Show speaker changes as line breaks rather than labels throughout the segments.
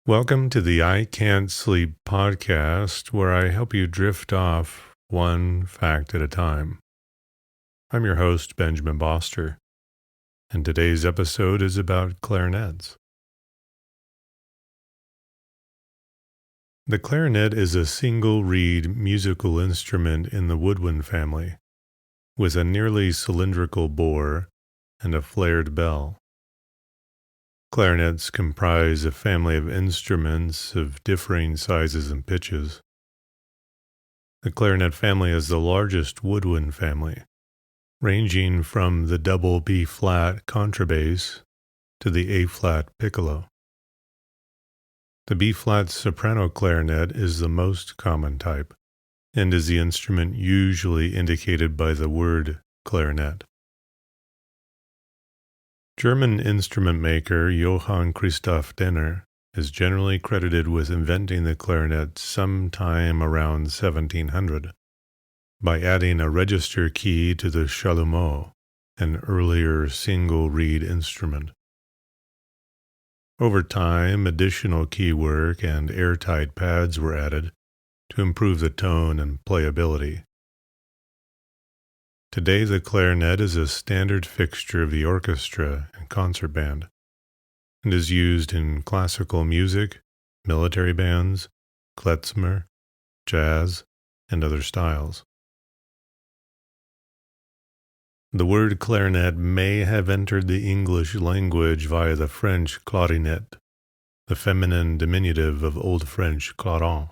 Welcome to the I Can't Sleep podcast, where I help you drift off one fact at a time. I'm your host, Benjamin Boster, and today's episode is about clarinets. The clarinet is a single-reed musical instrument in the Woodwind family, with a nearly cylindrical bore and a flared bell. Clarinets comprise a family of instruments of differing sizes and pitches. The clarinet family is the largest woodwind family, ranging from the double B-flat contrabass to the A-flat piccolo. The B-flat soprano clarinet is the most common type, and is the instrument usually indicated by the word clarinet. German instrument maker Johann Christoph Denner is generally credited with inventing the clarinet sometime around 1700 by adding a register key to the chalumeau, an earlier single-reed instrument. Over time, additional keywork and airtight pads were added to improve the tone and playability. Today, the clarinet is a standard fixture of the orchestra and concert band, and is used in classical music, military bands, klezmer, jazz, and other styles. The word clarinet may have entered the English language via the French clarinet, the feminine diminutive of Old French clarin,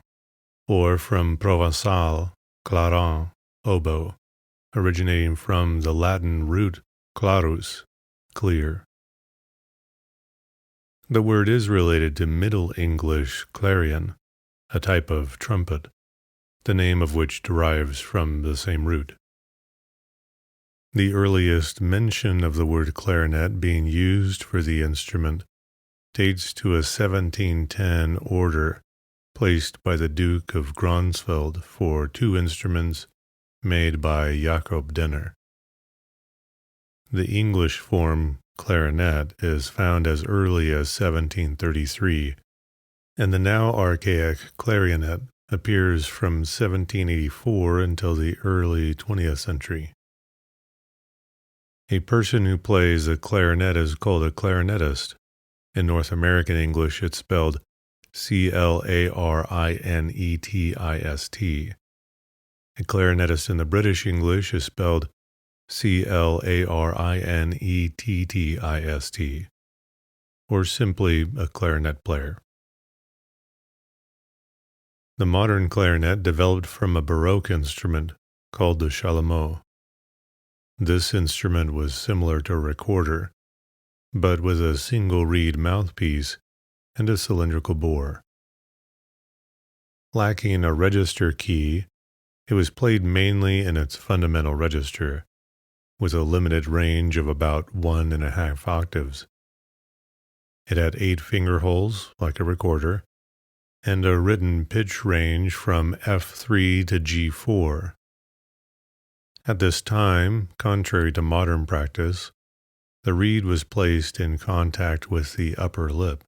or from Provençal clarin, oboe, originating from the Latin root clarus, clear. The word is related to Middle English clarion, a type of trumpet, the name of which derives from the same root. The earliest mention of the word clarinet being used for the instrument dates to a 1710 order placed by the Duke of Gronsfeld for 2 instruments made by Jacob Denner. The English form clarinet is found as early as 1733, and the now archaic clarionet appears from 1784 until the early 20th century. A person who plays a clarinet is called a clarinetist. In North American English, it's spelled C-L-A-R-I-N-E-T-I-S-T. A clarinetist in the British English is spelled C-L-A-R-I-N-E-T-T-I-S-T, or simply a clarinet player. The modern clarinet developed from a Baroque instrument called the chalumeau. This instrument was similar to a recorder, but with a single reed mouthpiece and a cylindrical bore. Lacking a register key, it was played mainly in its fundamental register, with a limited range of about 1.5 octaves. It had 8 finger holes, like a recorder, and a written pitch range from F3 to G4. At this time, contrary to modern practice, the reed was placed in contact with the upper lip.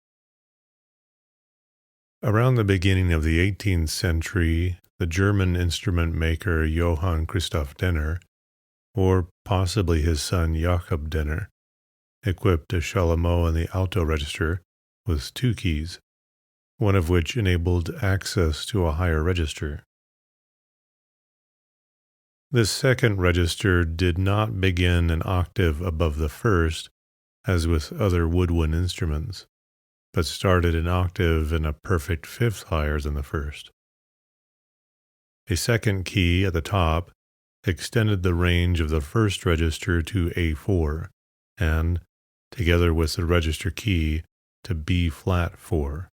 Around the beginning of the 18th century, the German instrument maker Johann Christoph Denner, or possibly his son Jacob Denner, equipped a chalumeau in the alto register with 2 keys, one of which enabled access to a higher register. This second register did not begin an octave above the first, as with other woodwind instruments, but started an octave and a perfect fifth higher than the first. A second key at the top extended the range of the first register to A4, and, together with the register key, to B-flat 4.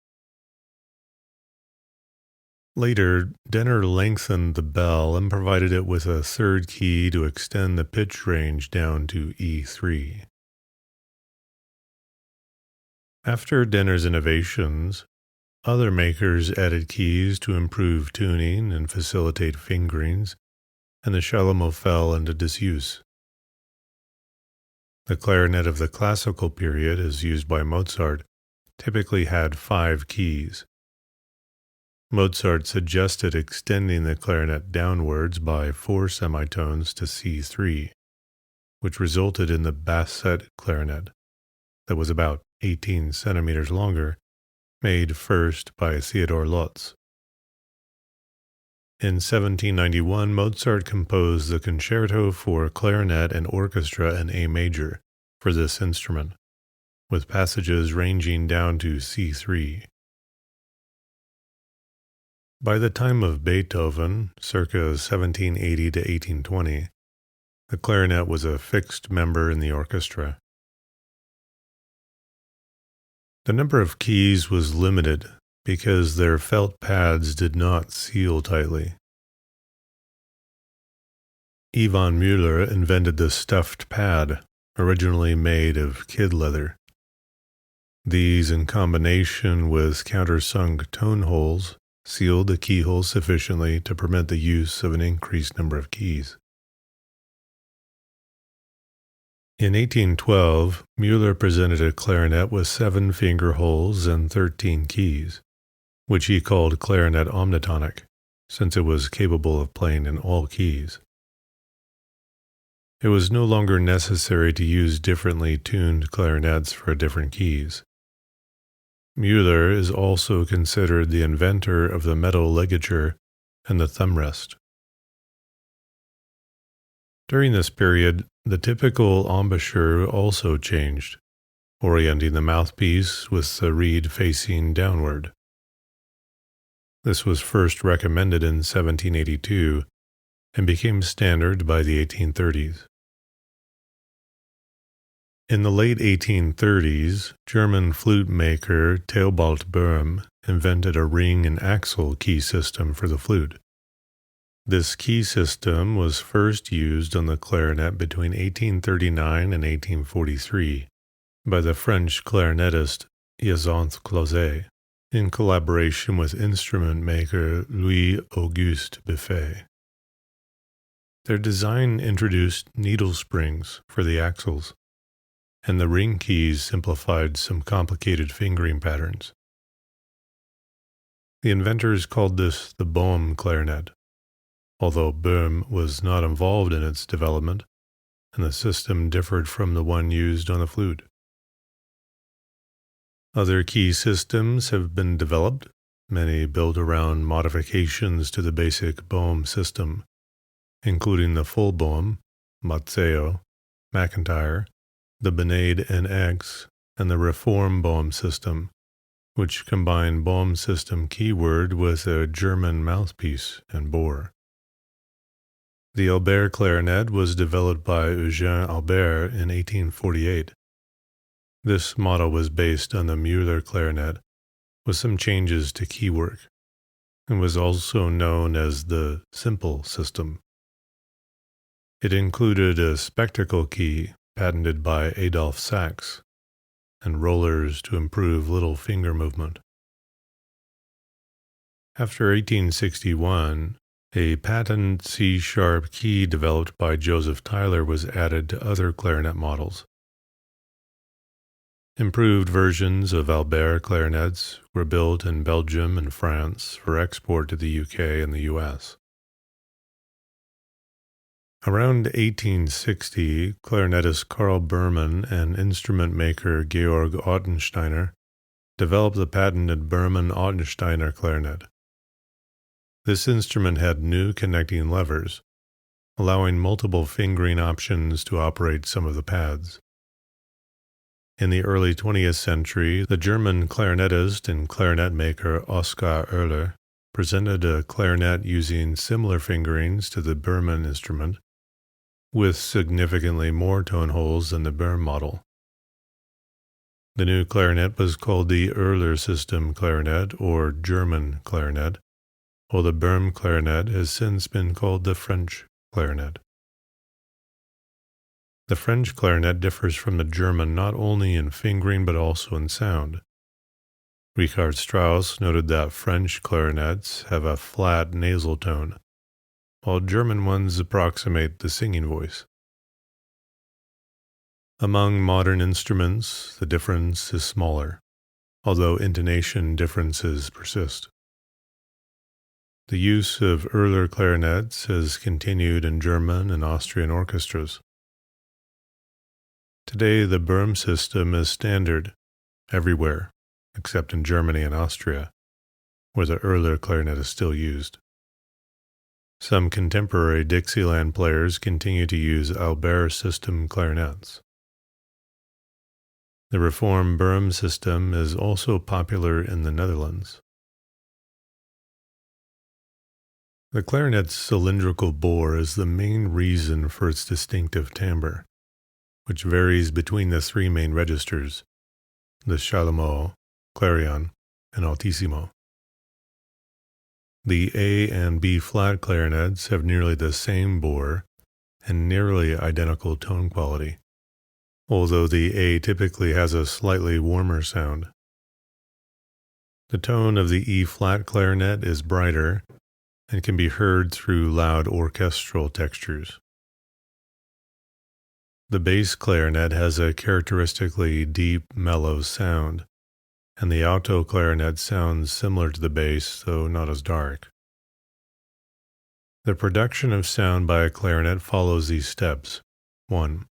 Later, Denner lengthened the bell and provided it with a third key to extend the pitch range down to E3. After Denner's innovations, other makers added keys to improve tuning and facilitate fingerings, and the chalumeau fell into disuse. The clarinet of the classical period, as used by Mozart, typically had 5 keys. Mozart suggested extending the clarinet downwards by 4 semitones to C3, which resulted in the bassette clarinet that was about 18 centimeters longer, made first by Theodor Lotz. In 1791, Mozart composed the Concerto for Clarinet and Orchestra in A major for this instrument, with passages ranging down to C3. By the time of Beethoven, circa 1780 to 1820, the clarinet was a fixed member in the orchestra. The number of keys was limited because their felt pads did not seal tightly. Ivan Müller invented the stuffed pad, originally made of kid leather. These, in combination with countersunk tone holes, sealed the keyhole sufficiently to permit the use of an increased number of keys. In 1812, Müller presented a clarinet with 7 finger holes and 13 keys, which he called clarinet omnitonic, since it was capable of playing in all keys. It was no longer necessary to use differently tuned clarinets for different keys. Müller is also considered the inventor of the metal ligature and the thumb rest. During this period, the typical embouchure also changed, orienting the mouthpiece with the reed facing downward. This was first recommended in 1782 and became standard by the 1830s. In the late 1830s, German flute maker Theobald Böhm invented a ring and axle key system for the flute. This key system was first used on the clarinet between 1839 and 1843 by the French clarinetist Hyacinthe Clauset in collaboration with instrument maker Louis-Auguste Buffet. Their design introduced needle springs for the axles, and the ring keys simplified some complicated fingering patterns. The inventors called this the Bohm clarinet, although Böhm was not involved in its development, and the system differed from the one used on the flute. Other key systems have been developed, many built around modifications to the basic Bohm system, including the full Bohm, Mazzeo, McIntyre, the Benade NX, and the Reform Bohm system, which combine Bohm system keyword with a German mouthpiece and bore. The Albert clarinet was developed by Eugène Albert in 1848. This model was based on the Müller clarinet with some changes to keywork, and was also known as the simple system. It included a spectacle key patented by Adolphe Sax, and rollers to improve little finger movement. After 1861, a patent C-sharp key developed by Joseph Tyler was added to other clarinet models. Improved versions of Albert clarinets were built in Belgium and France for export to the UK and the US. Around 1860, clarinetist Karl Berman and instrument maker Georg Ottensteiner developed the patented Berman-Ottensteiner clarinet. This instrument had new connecting levers, allowing multiple fingering options to operate some of the pads. In the early 20th century, the German clarinetist and clarinet maker Oskar Oehler presented a clarinet using similar fingerings to the Berman instrument, with significantly more tone holes than the Böhm model. The new clarinet was called the Oehler system clarinet or German clarinet, while the Böhm clarinet has since been called the French clarinet. The French clarinet differs from the German not only in fingering but also in sound. Richard Strauss noted that French clarinets have a flat nasal tone, while German ones approximate the singing voice. Among modern instruments, the difference is smaller. although intonation differences persist. The use of earlier clarinets has continued in German and Austrian orchestras. Today, the Böhm system is standard everywhere, except in Germany and Austria, where the earlier clarinet is still used. Some contemporary Dixieland players continue to use Albert system clarinets. The reformed Böhm system is also popular in the Netherlands. The clarinet's cylindrical bore is the main reason for its distinctive timbre, which varies between the three main registers, the chalumeau, clarion, and altissimo. The A and B flat clarinets have nearly the same bore and nearly identical tone quality, although the A typically has a slightly warmer sound. The tone of the E flat clarinet is brighter and can be heard through loud orchestral textures. The bass clarinet has a characteristically deep, mellow sound, and the alto clarinet sounds similar to the bass, though not as dark. The production of sound by a clarinet follows these steps. 1.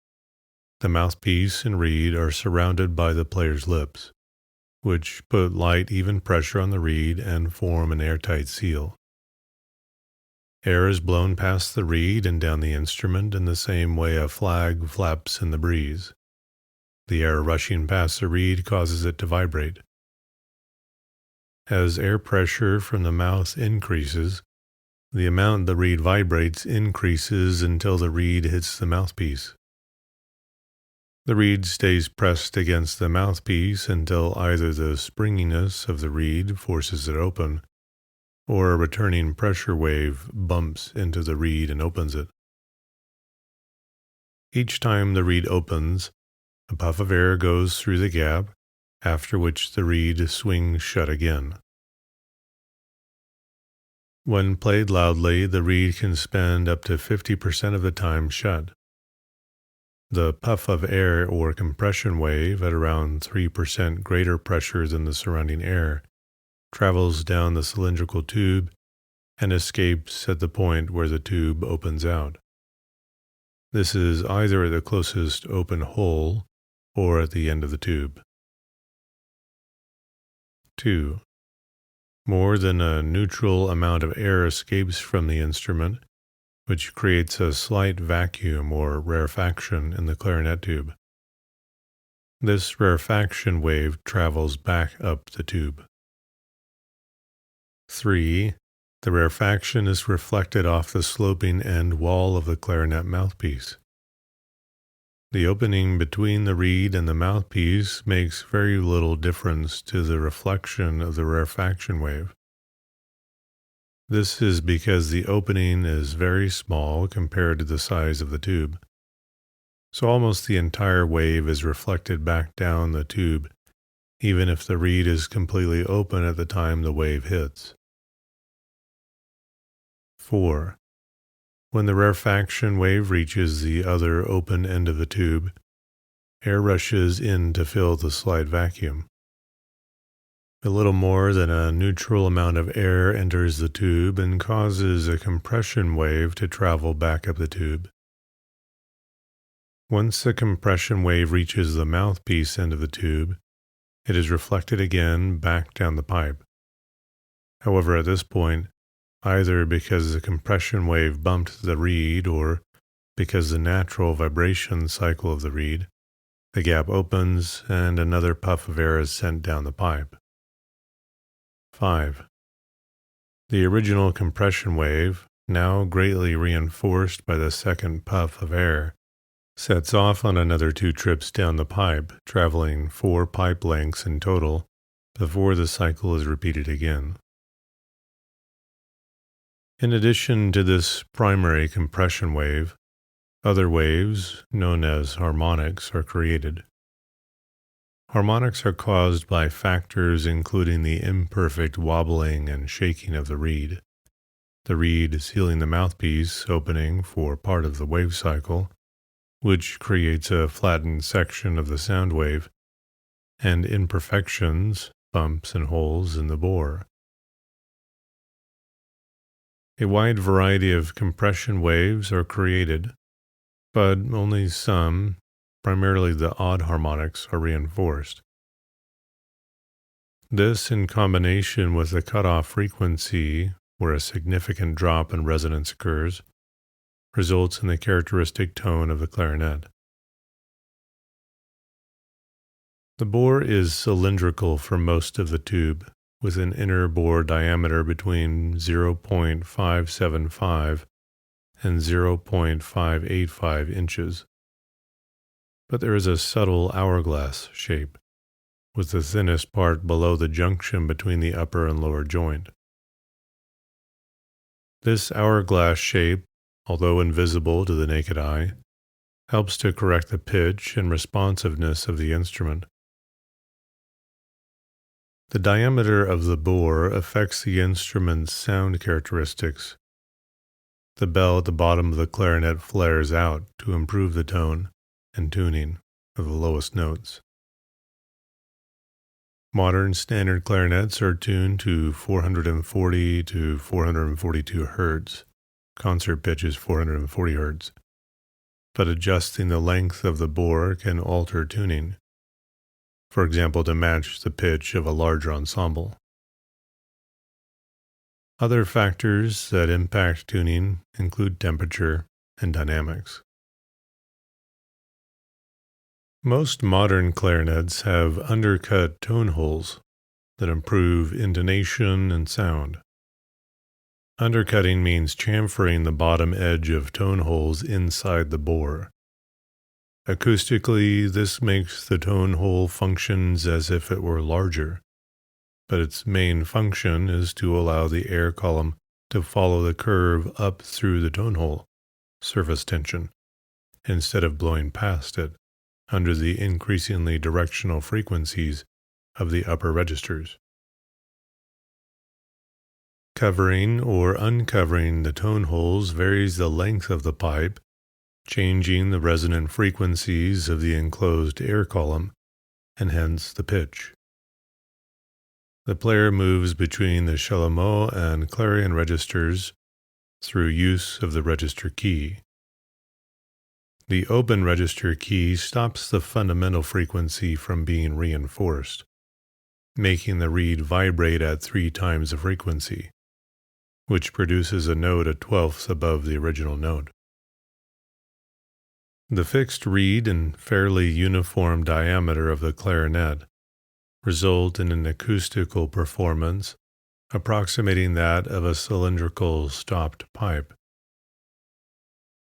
The mouthpiece and reed are surrounded by the player's lips, which put light, even pressure on the reed and form an airtight seal. Air is blown past the reed and down the instrument in the same way a flag flaps in the breeze. The air rushing past the reed causes it to vibrate. As air pressure from the mouth increases, the amount the reed vibrates increases until the reed hits the mouthpiece. The reed stays pressed against the mouthpiece until either the springiness of the reed forces it open, or a returning pressure wave bumps into the reed and opens it. Each time the reed opens, a puff of air goes through the gap, after which the reed swings shut again. When played loudly, the reed can spend up to 50% of the time shut. The puff of air or compression wave at around 3% greater pressure than the surrounding air travels down the cylindrical tube and escapes at the point where the tube opens out. This is either at the closest open hole or at the end of the tube. 2. More than a neutral amount of air escapes from the instrument, which creates a slight vacuum or rarefaction in the clarinet tube. This rarefaction wave travels back up the tube. 3. The rarefaction is reflected off the sloping end wall of the clarinet mouthpiece. The opening between the reed and the mouthpiece makes very little difference to the reflection of the rarefaction wave. This is because the opening is very small compared to the size of the tube, so almost the entire wave is reflected back down the tube, even if the reed is completely open at the time the wave hits. 4. When the rarefaction wave reaches the other open end of the tube, air rushes in to fill the slight vacuum. A little more than a neutral amount of air enters the tube and causes a compression wave to travel back up the tube. Once the compression wave reaches the mouthpiece end of the tube, it is reflected again back down the pipe. However, at this point, either because the compression wave bumped the reed or because the natural vibration cycle of the reed, the gap opens and another puff of air is sent down the pipe. 5. The original compression wave, now greatly reinforced by the second puff of air, sets off on another 2 trips down the pipe, traveling 4 pipe lengths in total before the cycle is repeated again. In addition to this primary compression wave, other waves, known as harmonics, are created. Harmonics are caused by factors including the imperfect wobbling and shaking of the reed sealing the mouthpiece opening for part of the wave cycle, which creates a flattened section of the sound wave, and imperfections, bumps and holes in the bore. A wide variety of compression waves are created, but only some, primarily the odd harmonics, are reinforced. This, in combination with the cutoff frequency, where a significant drop in resonance occurs, results in the characteristic tone of the clarinet. The bore is cylindrical for most of the tube, with an inner bore diameter between 0.575 and 0.585 inches. But there is a subtle hourglass shape, with the thinnest part below the junction between the upper and lower joint. This hourglass shape, although invisible to the naked eye, helps to correct the pitch and responsiveness of the instrument. The diameter of the bore affects the instrument's sound characteristics. The bell at the bottom of the clarinet flares out to improve the tone and tuning of the lowest notes. Modern standard clarinets are tuned to 440 to 442 Hz. Concert pitch is 440 Hz. But adjusting the length of the bore can alter tuning, for example, to match the pitch of a larger ensemble. Other factors that impact tuning include temperature and dynamics. Most modern clarinets have undercut tone holes that improve intonation and sound. Undercutting means chamfering the bottom edge of tone holes inside the bore. Acoustically, this makes the tone hole functions as if it were larger, but its main function is to allow the air column to follow the curve up through the tone hole, surface tension, instead of blowing past it under the increasingly directional frequencies of the upper registers. Covering or uncovering the tone holes varies the length of the pipe, changing the resonant frequencies of the enclosed air column, and hence the pitch. The player moves between the chalumeau and clarion registers through use of the register key. The open register key stops the fundamental frequency from being reinforced, making the reed vibrate at 3 times the frequency, which produces a note a twelfth above the original note. The fixed reed and fairly uniform diameter of the clarinet result in an acoustical performance approximating that of a cylindrical stopped pipe.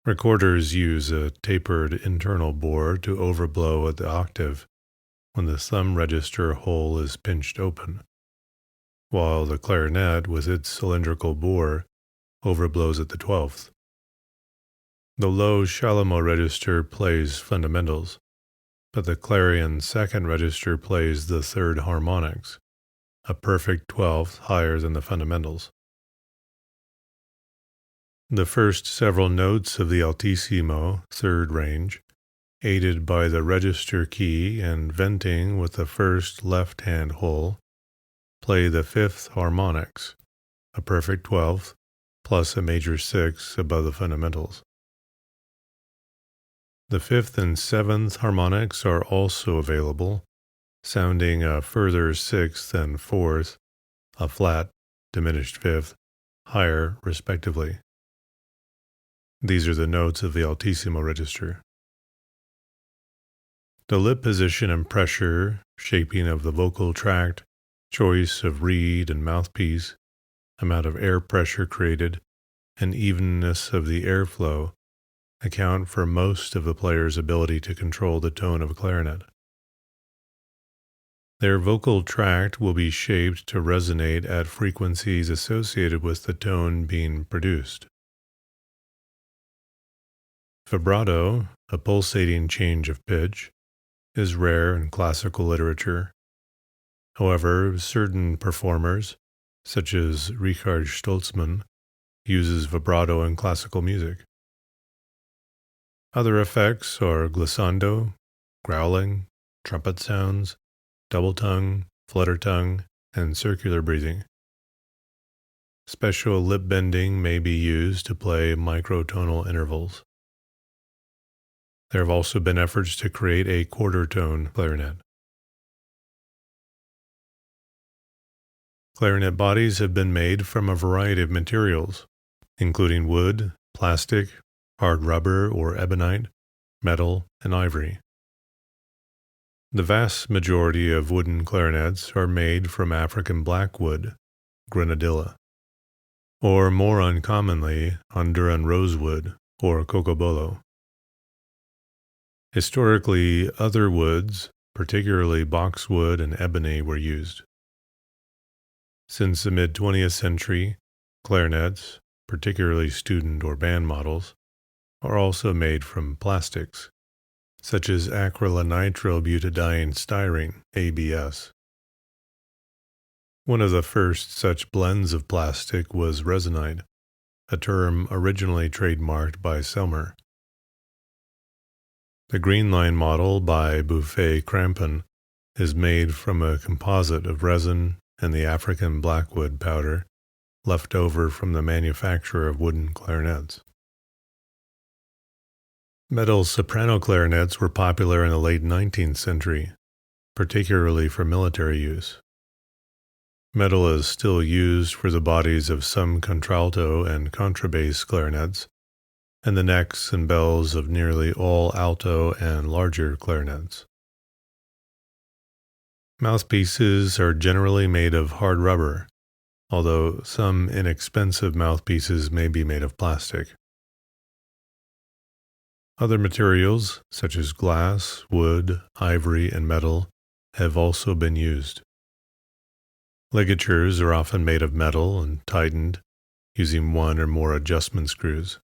Recorders use a tapered internal bore to overblow at the octave when the thumb register hole is pinched open, while the clarinet with its cylindrical bore overblows at the 12th. The low chalumeau register plays fundamentals, but the clarion second register plays the third harmonics, a perfect 12th higher than the fundamentals. The first several notes of the altissimo, third range, aided by the register key and venting with the first left-hand hole, play the 5th harmonics, a perfect 12th, plus a major 6 above the fundamentals. The 5th and 7th harmonics are also available, sounding a further 6th and 4th, a flat, diminished 5th, higher respectively. These are the notes of the altissimo register. The lip position and pressure, shaping of the vocal tract, choice of reed and mouthpiece, amount of air pressure created, and evenness of the airflow account for most of the player's ability to control the tone of a clarinet. Their vocal tract will be shaped to resonate at frequencies associated with the tone being produced. Vibrato, a pulsating change of pitch, is rare in classical literature. However, certain performers, such as Richard Stoltzmann, uses vibrato in classical music. Other effects are glissando, growling, trumpet sounds, double tongue, flutter tongue, and circular breathing. Special lip bending may be used to play microtonal intervals. There have also been efforts to create a quarter tone clarinet. Clarinet bodies have been made from a variety of materials, including wood, plastic, hard rubber or ebonite, metal, and ivory. The vast majority of wooden clarinets are made from African blackwood, grenadilla, or more uncommonly, Honduran rosewood, or cocobolo. Historically, other woods, particularly boxwood and ebony, were used. Since the mid-20th century, clarinets, particularly student or band models, are also made from plastics, such as acrylonitrile styrene, ABS. One of the first such blends of plastic was resinite, a term originally trademarked by Selmer. The Green Line model by Buffet Crampon is made from a composite of resin and the African blackwood powder left over from the manufacture of wooden clarinets. Metal soprano clarinets were popular in the late 19th century, particularly for military use. Metal is still used for the bodies of some contralto and contrabass clarinets, and the necks and bells of nearly all alto and larger clarinets. Mouthpieces are generally made of hard rubber, although some inexpensive mouthpieces may be made of plastic. Other materials, such as glass, wood, ivory, and metal, have also been used. Ligatures are often made of metal and tightened using one or more adjustment screws.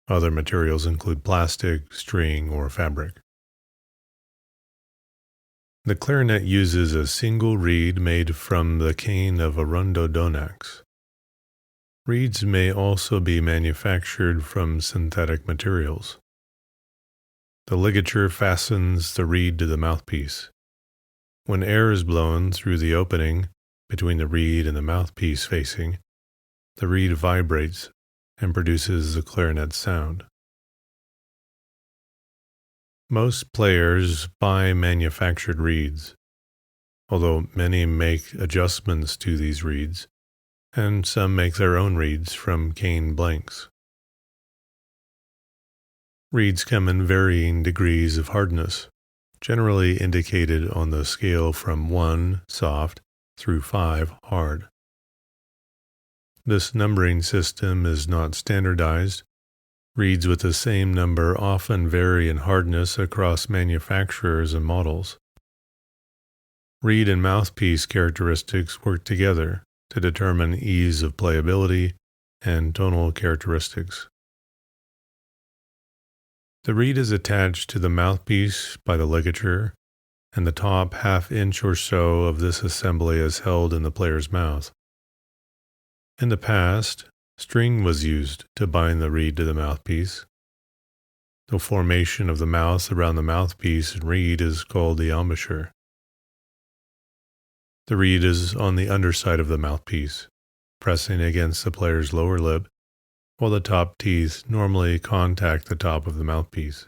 Other materials include plastic, string, or fabric. The clarinet uses a single reed made from the cane of Arundodonax. Reeds may also be manufactured from synthetic materials. The ligature fastens the reed to the mouthpiece. When air is blown through the opening between the reed and the mouthpiece facing, the reed vibrates and produces the clarinet sound. Most players buy manufactured reeds, although many make adjustments to these reeds, and some make their own reeds from cane blanks. Reeds come in varying degrees of hardness, generally indicated on the scale from 1 soft through 5 hard. This numbering system is not standardized. Reeds with the same number often vary in hardness across manufacturers and models. Reed and mouthpiece characteristics work together to determine ease of playability and tonal characteristics. The reed is attached to the mouthpiece by the ligature, and the top half-inch or so of this assembly is held in the player's mouth. In the past, string was used to bind the reed to the mouthpiece. The formation of the mouth around the mouthpiece and reed is called the embouchure. The reed is on the underside of the mouthpiece, pressing against the player's lower lip, while the top teeth normally contact the top of the mouthpiece.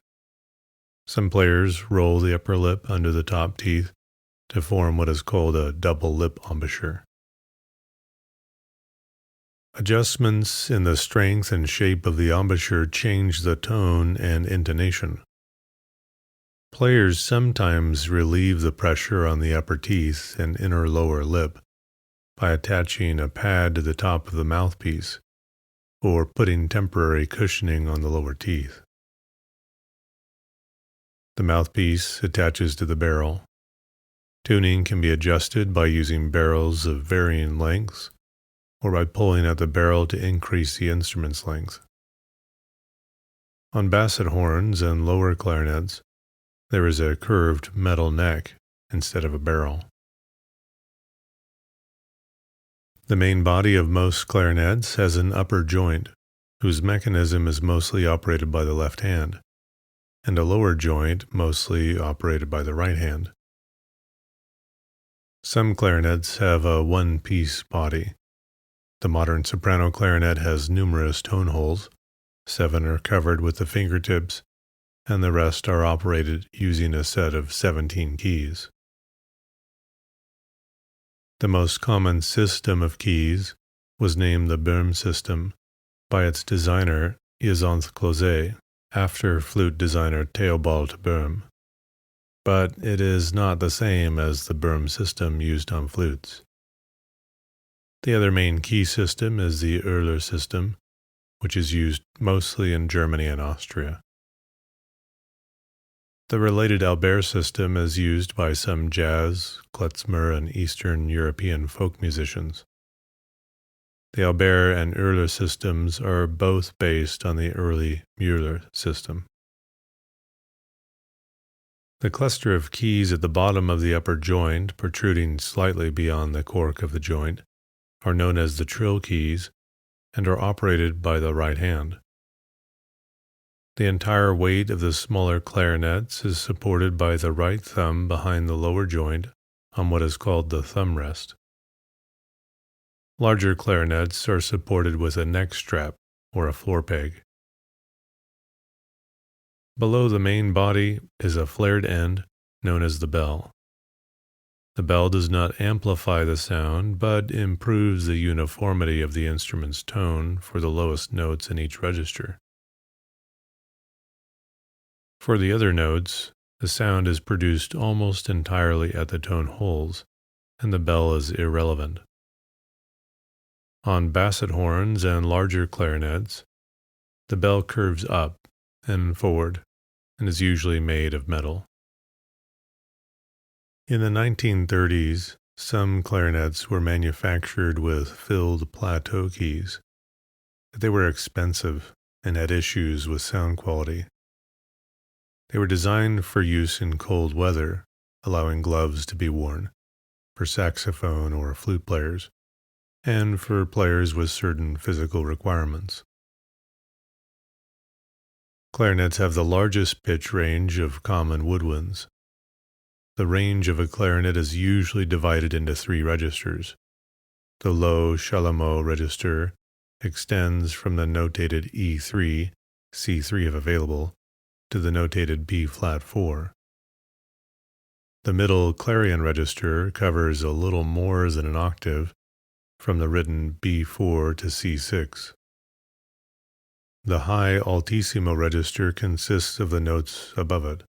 Some players roll the upper lip under the top teeth to form what is called a double lip embouchure. Adjustments in the strength and shape of the embouchure change the tone and intonation. Players sometimes relieve the pressure on the upper teeth and inner lower lip by attaching a pad to the top of the mouthpiece or putting temporary cushioning on the lower teeth. The mouthpiece attaches to the barrel. Tuning can be adjusted by using barrels of varying lengths or by pulling at the barrel to increase the instrument's length. On basset horns and lower clarinets, there is a curved metal neck instead of a barrel. The main body of most clarinets has an upper joint, whose mechanism is mostly operated by the left hand, and a lower joint mostly operated by the right hand. Some clarinets have a one-piece body. The modern soprano clarinet has numerous tone holes. 7 are covered with the fingertips, and the rest are operated using a set of 17 keys. The most common system of keys was named the Böhm system by its designer Hyacinthe Clauset, after flute designer Theobald Böhm. But it is not the same as the Böhm system used on flutes. The other main key system is the Euler system, which is used mostly in Germany and Austria. The related Albert system is used by some jazz, klezmer, and Eastern European folk musicians. The Albert and Euler systems are both based on the early Müller system. The cluster of keys at the bottom of the upper joint, protruding slightly beyond the cork of the joint, are known as the trill keys and are operated by the right hand. The entire weight of the smaller clarinets is supported by the right thumb behind the lower joint on what is called the thumb rest. Larger clarinets are supported with a neck strap or a floor peg. Below the main body is a flared end known as the bell. The bell does not amplify the sound, but improves the uniformity of the instrument's tone for the lowest notes in each register. For the other notes, the sound is produced almost entirely at the tone holes, and the bell is irrelevant. On basset horns and larger clarinets, the bell curves up and forward and is usually made of metal. In the 1930s, some clarinets were manufactured with filled plateau keys, but they were expensive and had issues with sound quality. They were designed for use in cold weather, allowing gloves to be worn, for saxophone or flute players, and for players with certain physical requirements. Clarinets have the largest pitch range of common woodwinds. The range of a clarinet is usually divided into 3 registers. The low chalumeau register extends from the notated E3, C3 if available, to the notated B-flat 4. The middle clarion register covers a little more than an octave, from the written B4 to C6. The high altissimo register consists of the notes above it.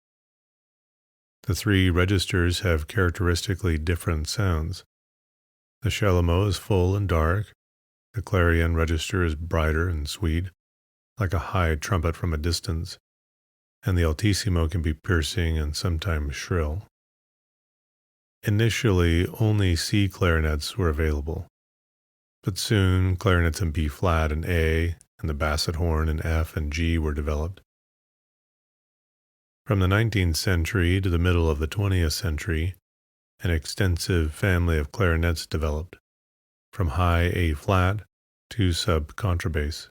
The 3 registers have characteristically different sounds. The chalumeau is full and dark. The clarion register is brighter and sweet, like a high trumpet from a distance, and the altissimo can be piercing and sometimes shrill. Initially, only C clarinets were available, but soon clarinets in B-flat and A, and the basset horn in F and G were developed. From the 19th century to the middle of the 20th century, an extensive family of clarinets developed, from high A-flat to sub-contrabass.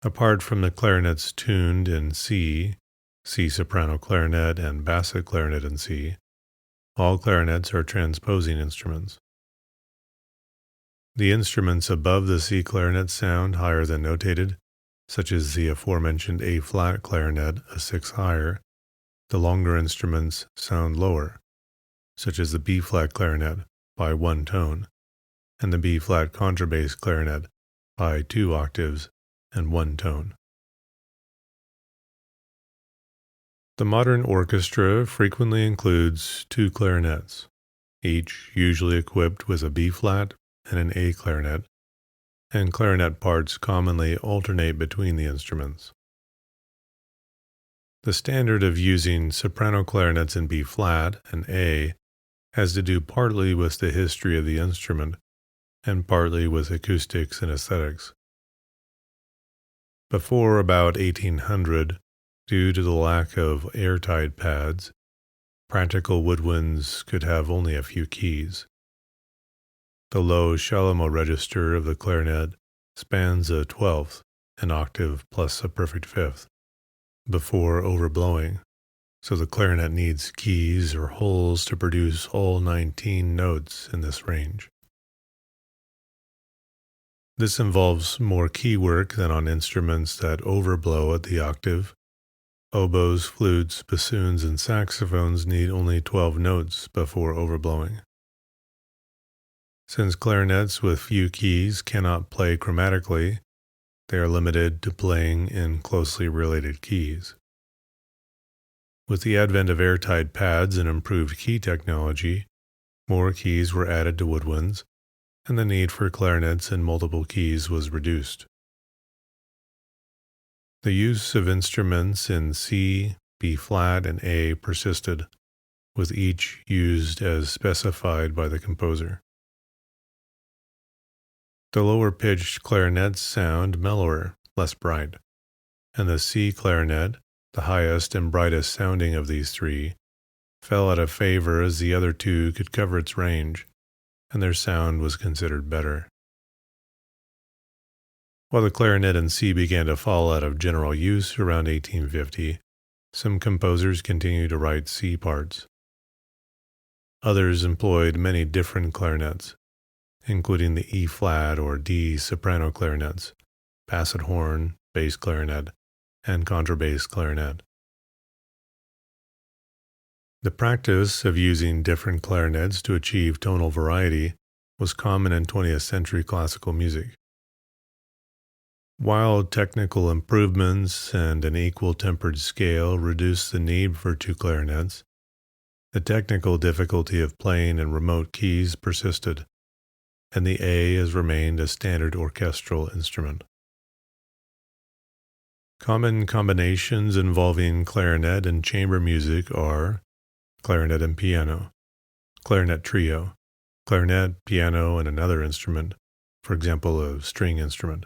Apart from the clarinets tuned in C, C soprano clarinet, and basset clarinet in C, all clarinets are transposing instruments. The instruments above the C clarinet sound higher than notated, such as the aforementioned A-flat clarinet, a 6 higher. The longer instruments sound lower, such as the B-flat clarinet by 1 tone, and the B-flat contrabass clarinet by 2 octaves and 1 tone. The modern orchestra frequently includes 2 clarinets, each usually equipped with a B-flat and an A clarinet, and clarinet parts commonly alternate between the instruments. The standard of using soprano clarinets in B-flat and A has to do partly with the history of the instrument and partly with acoustics and aesthetics. Before about 1800, due to the lack of airtight pads, practical woodwinds could have only a few keys. The low chalumeau register of the clarinet spans a 12th, an octave plus a perfect 5th, before overblowing, so the clarinet needs keys or holes to produce all 19 notes in this range. This involves more key work than on instruments that overblow at the octave. Oboes, flutes, bassoons, and saxophones need only 12 notes before overblowing. Since clarinets with few keys cannot play chromatically, they are limited to playing in closely related keys. With the advent of airtight pads and improved key technology, more keys were added to woodwinds, and the need for clarinets in multiple keys was reduced. The use of instruments in C, B-flat, and A persisted, with each used as specified by the composer. The lower-pitched clarinets sound mellower, less bright, and the C clarinet, the highest and brightest sounding of these three, fell out of favor as the other two could cover its range, and their sound was considered better. While the clarinet in C began to fall out of general use around 1850, some composers continued to write C parts. Others employed many different clarinets, including the E-flat or D soprano clarinets, basset horn, bass clarinet, and contrabass clarinet. The practice of using different clarinets to achieve tonal variety was common in 20th century classical music. While technical improvements and an equal-tempered scale reduced the need for two clarinets, the technical difficulty of playing in remote keys persisted, and the A has remained a standard orchestral instrument. Common combinations involving clarinet and chamber music are clarinet and piano, clarinet trio, clarinet, piano, and another instrument, for example, a string instrument.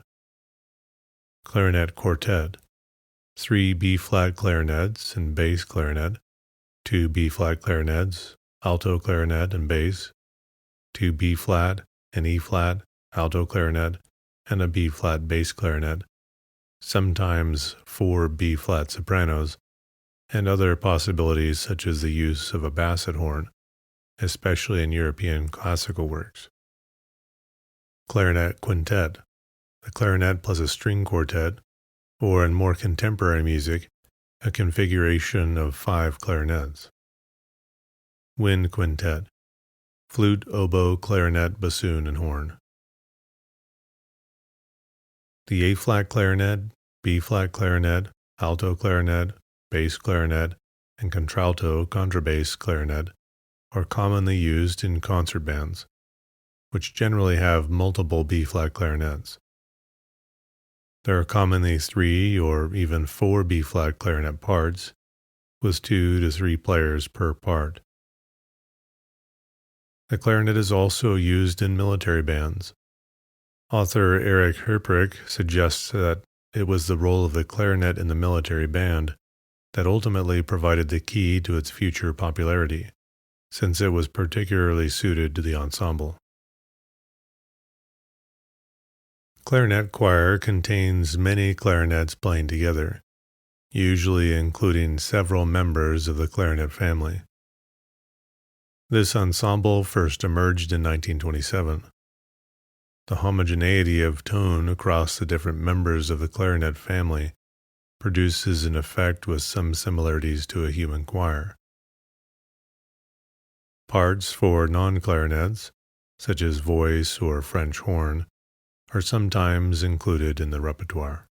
Clarinet quartet, 3 B-flat clarinets and bass clarinet, 2 B-flat clarinets, alto clarinet and bass, 2 B-flat and E-flat, alto clarinet, and a B-flat bass clarinet, sometimes 4 B-flat sopranos, and other possibilities such as the use of a basset horn, especially in European classical works. Clarinet quintet, the clarinet plus a string quartet, or in more contemporary music, a configuration of 5 clarinets. Wind quintet, flute, oboe, clarinet, bassoon, and horn. The A-flat clarinet, B-flat clarinet, alto clarinet, bass clarinet, and contralto contrabass clarinet are commonly used in concert bands, which generally have multiple B-flat clarinets. There are commonly 3 or even 4 B-flat clarinet parts, with 2 to 3 players per part. The clarinet is also used in military bands. Author Eric Herprich suggests that it was the role of the clarinet in the military band that ultimately provided the key to its future popularity, since it was particularly suited to the ensemble. Clarinet choir contains many clarinets playing together, usually including several members of the clarinet family. This ensemble first emerged in 1927. The homogeneity of tone across the different members of the clarinet family produces an effect with some similarities to a human choir. Parts for non-clarinets, such as voice or French horn, are sometimes included in the repertoire.